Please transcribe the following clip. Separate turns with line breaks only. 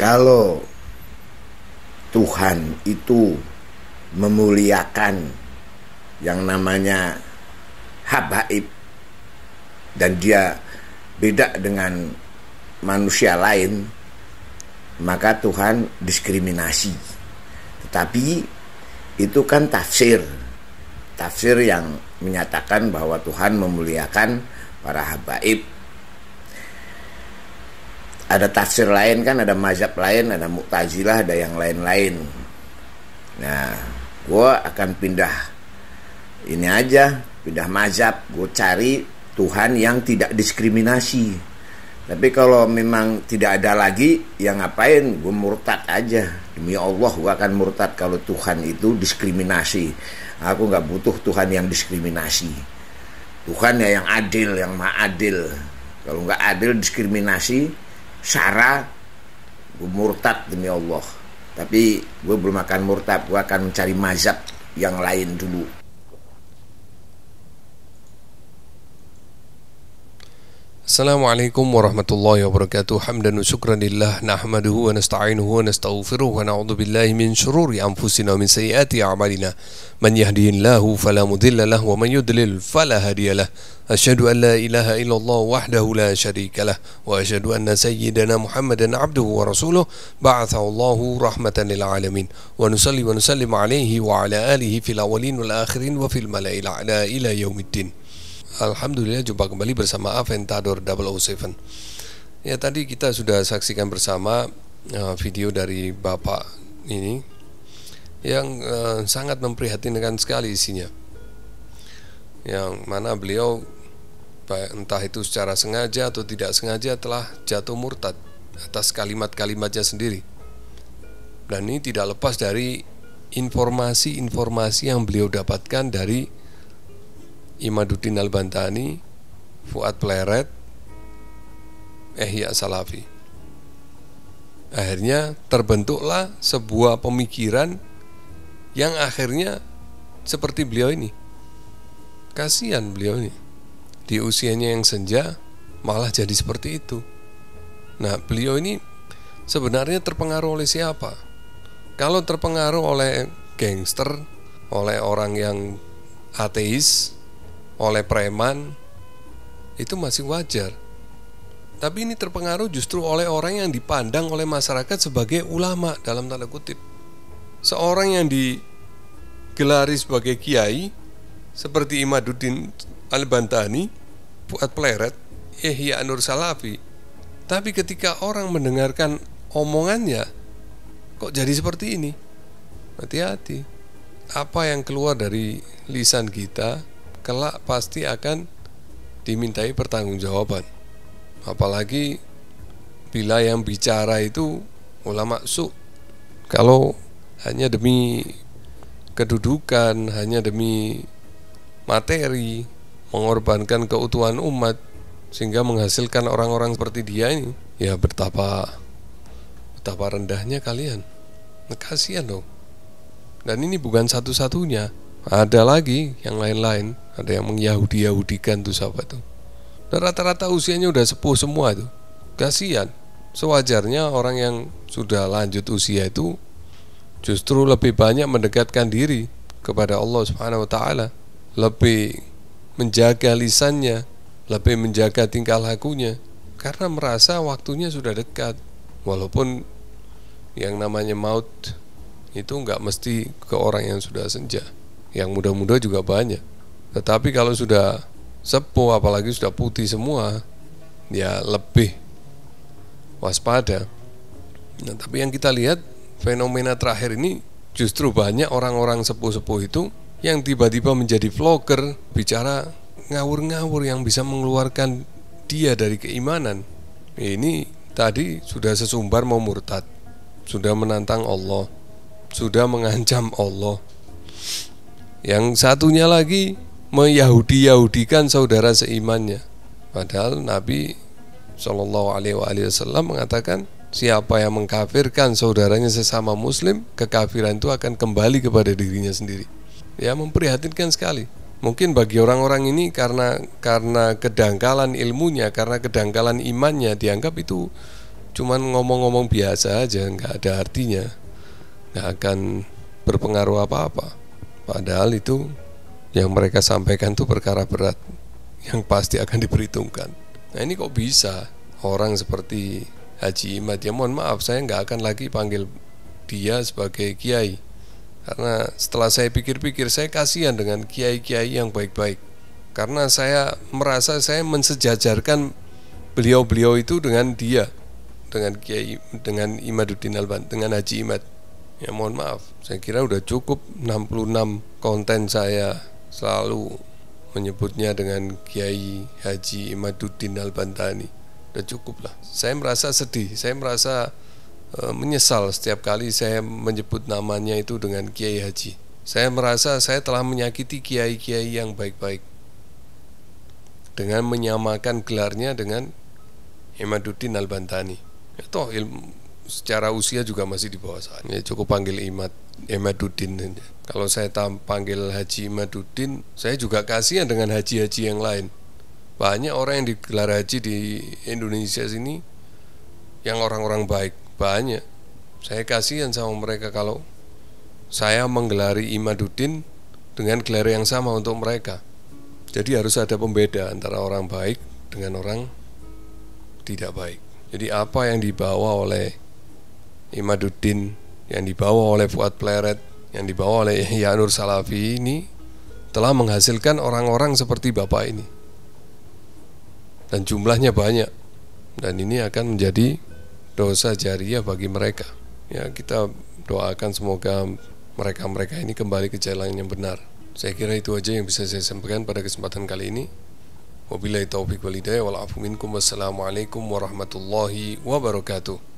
Kalau Tuhan itu memuliakan yang namanya habaib dan dia beda dengan manusia lain, maka Tuhan diskriminasi. Tetapi itu kan tafsir yang menyatakan bahwa Tuhan memuliakan para habaib. Ada tafsir lain kan, ada mazhab lain, ada Mu'tazilah, ada yang lain-lain. Nah, gue akan pindah mazhab. Gue cari Tuhan yang tidak diskriminasi. Tapi kalau memang tidak ada lagi, ya ngapain? Gue murtad aja. Demi Allah, gue akan murtad kalau Tuhan itu diskriminasi. Aku gak butuh Tuhan yang diskriminasi. Tuhan ya yang adil, yang maha adil. Kalau gak adil, diskriminasi, syara, gue murtad demi Allah. Tapi gue belum akan murtad, gue akan mencari mazhab yang lain dulu.
Assalamualaikum warahmatullahi wabarakatuh. Hamdan wa syukran lillah, nahmaduhu wa nasta'inuhu wa nastaghfiruh wa na'udzu billahi min syururi anfusina wa min sayyiati a'malina. Man yahdihillahu fala mudilla lahu wa man yudlil fala hadiyalah. Asyhadu an la ilaha illallah wahdahu la syarika lah wa asyhadu anna sayyidana Muhammadan abduhu wa rasuluh ba'athahu Allahu rahmatan lil alamin. Wa nusalli wa nusallim alaihi wa ala alihi fil awwalin wal akhirin wa fil mala'il a'la ila yaumiddin. Alhamdulillah, jumpa kembali bersama Aventador 007. Ya, tadi kita sudah saksikan bersama video dari Bapak ini yang sangat memprihatinkan sekali isinya, yang mana beliau entah itu secara sengaja atau tidak sengaja telah jatuh murtad atas kalimat-kalimatnya sendiri. Dan ini tidak lepas dari informasi-informasi yang beliau dapatkan dari Imaduddin Al-Bantani, Fuad Pleret, Ihya Salafi. Akhirnya terbentuklah sebuah pemikiran yang akhirnya seperti beliau ini. Kasihan beliau ini, di usianya yang senja malah jadi seperti itu. Nah, beliau ini sebenarnya terpengaruh oleh siapa? Kalau terpengaruh oleh gangster, oleh orang yang ateis, oleh preman, itu masih wajar. Tapi ini terpengaruh justru oleh orang yang dipandang oleh masyarakat sebagai ulama dalam tanda kutip. Seorang yang digelari sebagai kiai seperti Imaduddin Al-Bantani, Fuad Pleret, Ihya Nur Salafi. Tapi ketika orang mendengarkan omongannya, kok jadi seperti ini? Hati-hati. Apa yang keluar dari lisan kita kelak pasti akan dimintai pertanggungjawaban. Apalagi bila yang bicara itu ulama su. Kalau hanya demi kedudukan, hanya demi materi, mengorbankan keutuhan umat sehingga menghasilkan orang-orang seperti dia ini, ya betapa rendahnya kalian. Kasihan dong. Dan ini bukan satu-satunya. Ada lagi yang lain-lain. Ada yang mengyahudi-yahudikan tuh sahabat tuh. Dan rata-rata usianya udah sepuh semua tuh. Kasihan. Sewajarnya orang yang sudah lanjut usia itu justru lebih banyak mendekatkan diri kepada Allah Subhanahu wa taala, lebih menjaga lisannya, lebih menjaga tingkah lakunya, karena merasa waktunya sudah dekat. Walaupun yang namanya maut itu nggak mesti ke orang yang sudah senja. Yang muda-muda juga banyak. Tetapi kalau sudah sepuh, apalagi sudah putih semua, ya lebih waspada. Nah, tapi yang kita lihat fenomena terakhir ini justru banyak orang-orang sepuh-sepuh itu yang tiba-tiba menjadi vlogger, bicara ngawur-ngawur yang bisa mengeluarkan dia dari keimanan. Ini tadi sudah sesumbar mau murtad, sudah menantang Allah, sudah mengancam Allah. Yang satunya lagi meyahudi-yahudikan saudara seimannya. Padahal Nabi SAW mengatakan, siapa yang mengkafirkan saudaranya sesama muslim, kekafiran itu akan kembali kepada dirinya sendiri. Ya, memprihatinkan sekali. Mungkin bagi orang-orang ini karena kedangkalan ilmunya, karena kedangkalan imannya, dianggap itu cuman ngomong-ngomong biasa aja, nggak ada artinya, nggak akan berpengaruh apa-apa. Padahal itu yang mereka sampaikan tuh perkara berat yang pasti akan diperhitungkan. Nah ini kok bisa orang seperti Haji Imad, ya mohon maaf, saya nggak akan lagi panggil dia sebagai kiai, karena setelah saya pikir-pikir, saya kasihan dengan kiai-kiai yang baik-baik, karena saya merasa saya mensejajarkan beliau-beliau itu dengan dia, dengan Kiai, dengan Imaduddin Al-Bantani, dengan Haji Imad. Ya mohon maaf, saya kira udah cukup 66 konten saya selalu menyebutnya dengan Kiai Haji Imaduddin Al-Bantani. Udah cukup lah. Saya merasa sedih, saya merasa menyesal setiap kali saya menyebut namanya itu dengan Kiai Haji. Saya merasa saya telah menyakiti kiai-kiai yang baik-baik dengan menyamakan gelarnya dengan Imaduddin Al-Bantani. Ya, toh ilmu secara usia juga masih di bawah saya. Ya, cukup panggil Imaduddin. Kalau saya panggil Haji Imaduddin, saya juga kasihan dengan haji-haji yang lain. Banyak orang yang digelar haji di Indonesia sini yang orang-orang baik, banyak. Saya kasihan sama mereka kalau saya menggelari Imaduddin dengan gelar yang sama untuk mereka. Jadi harus ada pembeda antara orang baik dengan orang tidak baik. Jadi apa yang dibawa oleh Imaduddin, yang dibawa oleh Fuad Pleret, yang dibawa oleh Yahya Nur Salafi ini telah menghasilkan orang-orang seperti bapak ini. Dan jumlahnya banyak. Dan ini akan menjadi dosa jariah bagi mereka. Ya, kita doakan semoga mereka-mereka ini kembali ke jalan yang benar. Saya kira itu aja yang bisa saya sampaikan pada kesempatan kali ini. Wabillahi taufiq wal hidayah wal afu minkum. Wassalamualaikum warahmatullahi wabarakatuh.